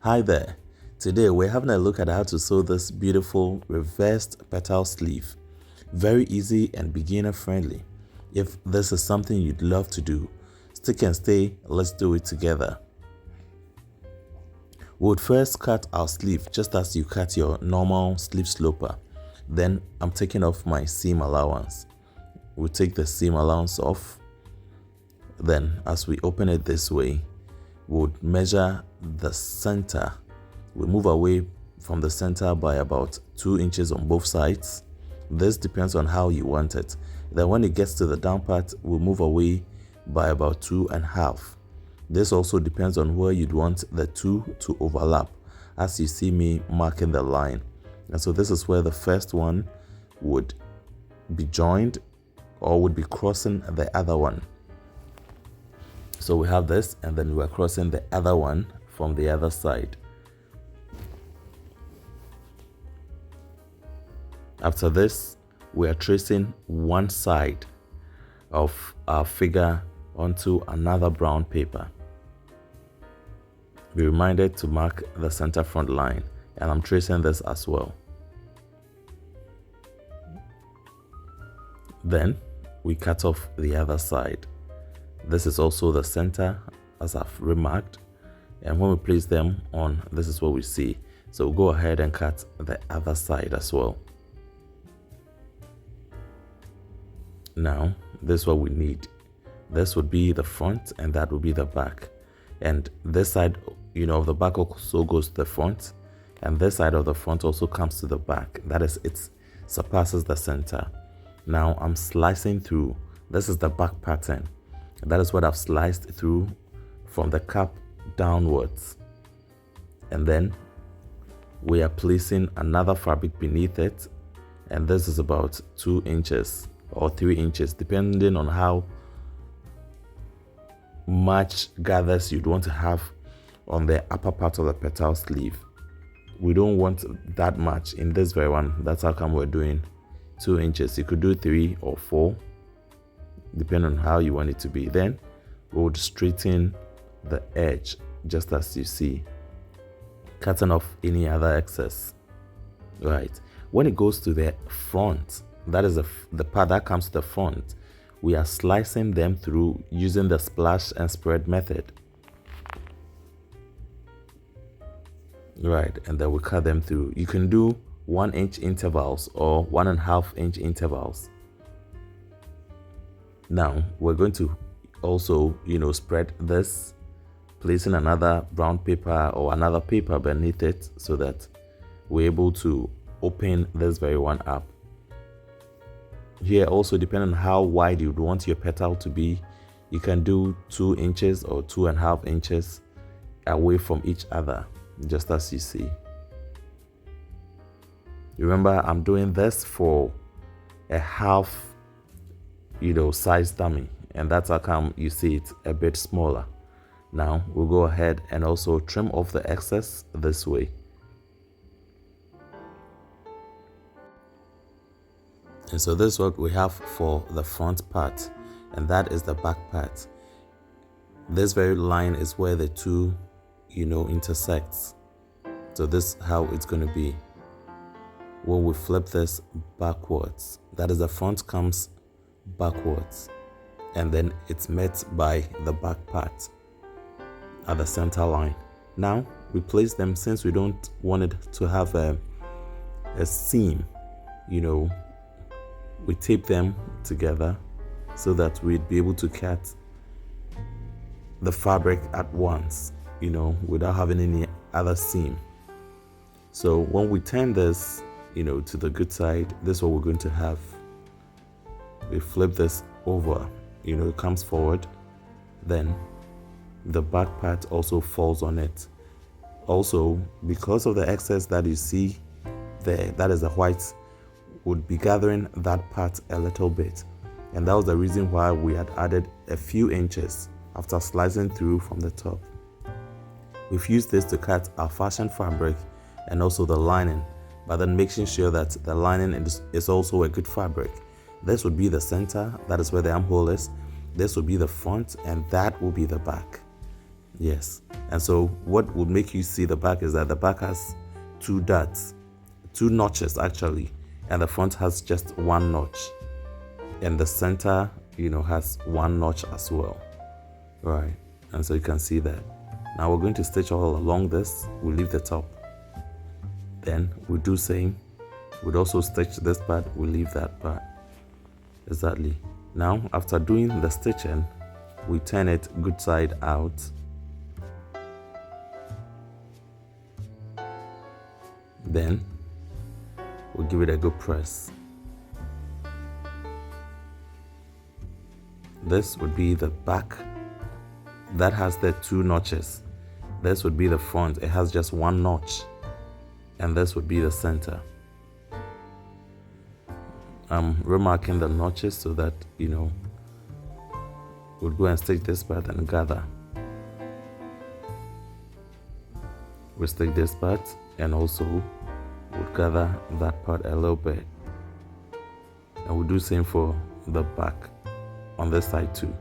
Hi there. Today we're having a look at how to sew this beautiful reversed petal sleeve. Very easy and beginner friendly. If this is something you'd love to do, stick and stay, let's do it together. We would first cut our sleeve just as you cut your normal sleeve sloper. Then I'm taking off my seam allowance. We'll take the seam allowance off. Then as we open it this way, we would measure the center. We move away from the center by about 2 inches on both sides. This depends on how you want it. Then when it gets to the down part, we'll move away by about 2.5. This also depends on where you'd want the two to overlap, as you see me marking the line. And so this is where the first one would be joined or would be crossing the other one. So we have this, and then we're crossing the other one from the other side. After this, we are tracing one side of our figure onto another brown paper. Be reminded to mark the center front line, and I'm tracing this as well. Then we cut off the other side. This is also the center, as I've remarked, and when we place them on, this is what we see. So we'll go ahead and cut the other side as well. Now this is what we need. This would be the front and that would be the back, and this side of the back also goes to the front, and this side of the front also comes to the back. That is, it surpasses the center. Now I'm slicing through. This is the back pattern. That is what I've sliced through from the cap downwards, and then we are placing another fabric beneath it, and this is about 2 inches or 3 inches depending on how much gathers you'd want to have on the upper part of the petal sleeve. We don't want that much in this very one. That's how come we're doing 2 inches. You could do 3 or 4 depending on how you want it to be. Then we would straighten the edge just as you see, cutting off any other excess. Right, when it goes to the front, that is the part that comes to the front, we are slicing them through using the splash and spread method. Right, and then we cut them through. You can do 1 inch intervals or 1.5 inch intervals. Now we're going to also spread this, placing another brown paper or another paper beneath it so that we're able to open this very one up. Here also, depending on how wide you'd want your petal to be, you can do 2 inches or 2.5 inches away from each other, just as you see. Remember, I'm doing this for a half size dummy, and that's how come you see it a bit smaller. Now we'll go ahead and also trim off the excess this way. And so this is what we have for the front part, and that is the back part. This very line is where the two intersects. So this is how it's going to be when we flip this backwards. That is, the front comes backwards, and then it's met by the back part at the center line. Now we place them, since we don't want it to have a seam, we tape them together so that we'd be able to cut the fabric at once, without having any other seam. So when we turn this to the good side, this is what we're going to have. We flip this over, it comes forward, then the back part also falls on it. Also, because of the excess that you see there, that is the white, would be gathering that part a little bit, and that was the reason why we had added a few inches after slicing through from the top. We've used this to cut our fashion fabric and also the lining, but then making sure that the lining is also a good fabric. This would be the center, that is where the armhole is. This would be the front, and that will be the back. Yes, And so what would make you see the back is that the back has two dots, two notches actually, and the front has just one notch, and the center, has one notch as well, right? And so you can see that. Now we're going to stitch all along this. We'll leave the top, then we'll do same. We'll also stitch this part, we'll leave that part. Exactly. Now after doing the stitching, we turn it good side out. Then we'll give it a good press. This would be the back that has the two notches. This would be the front, it has just one notch, and this would be the center. I'm remarking the notches so that we'll go and stitch this part and gather. We'll stitch this part and also we'll gather that part a little bit, and we'll do same for the back on this side too.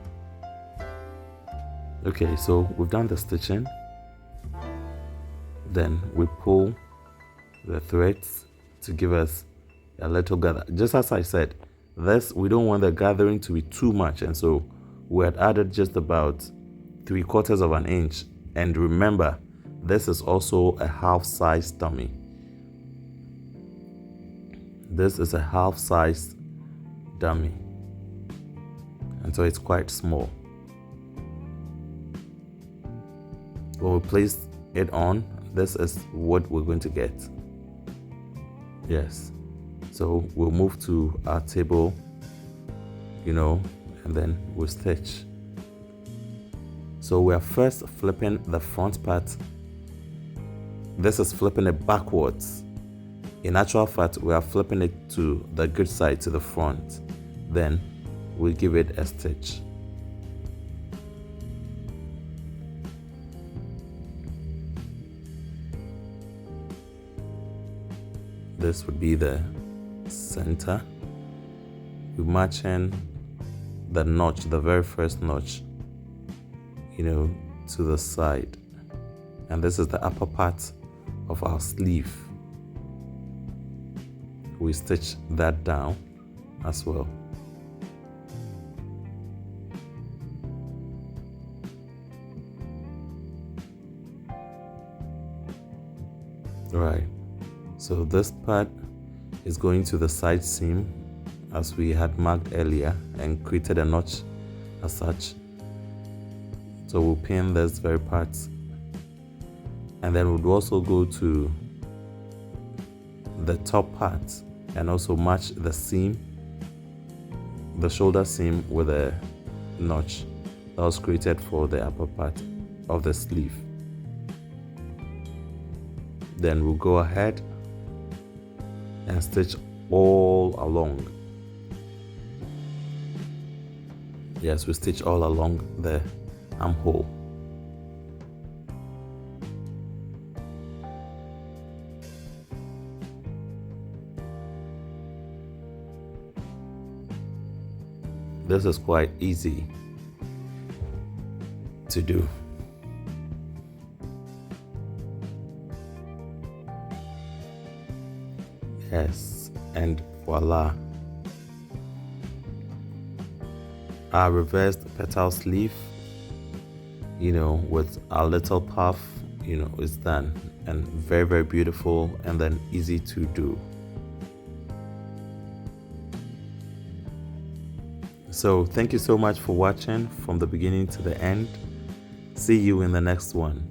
Okay, so we've done the stitching. Then we pull the threads to give us a little gather. Just as I said, we don't want the gathering to be too much, and so we had added just about 3/4 of an inch. And remember, this is also a half size dummy. This is a half size dummy, and so it's quite small. When we place it on, this is what we're going to get. Yes. So we'll move to our table, and then we'll stitch. So we are first flipping the front part. This is flipping it backwards. In actual fact, we are flipping it to the good side, to the front. Then we'll give it a stitch. This would be the center. We match in the notch, the very first notch, to the side, and this is the upper part of our sleeve. We stitch that down as well. Right, so this part is going to the side seam as we had marked earlier and created a notch as such. So we'll pin this very part, and then we'll also go to the top part and also match the seam, the shoulder seam, with a notch that was created for the upper part of the sleeve. Then we'll go ahead and stitch all along. Yes, we stitch all along the armhole. This is quite easy to do. Yes, and voila. Our reversed petal sleeve, with our little puff, is done, and very, very beautiful, and then easy to do. So thank you so much for watching from the beginning to the end. See you in the next one.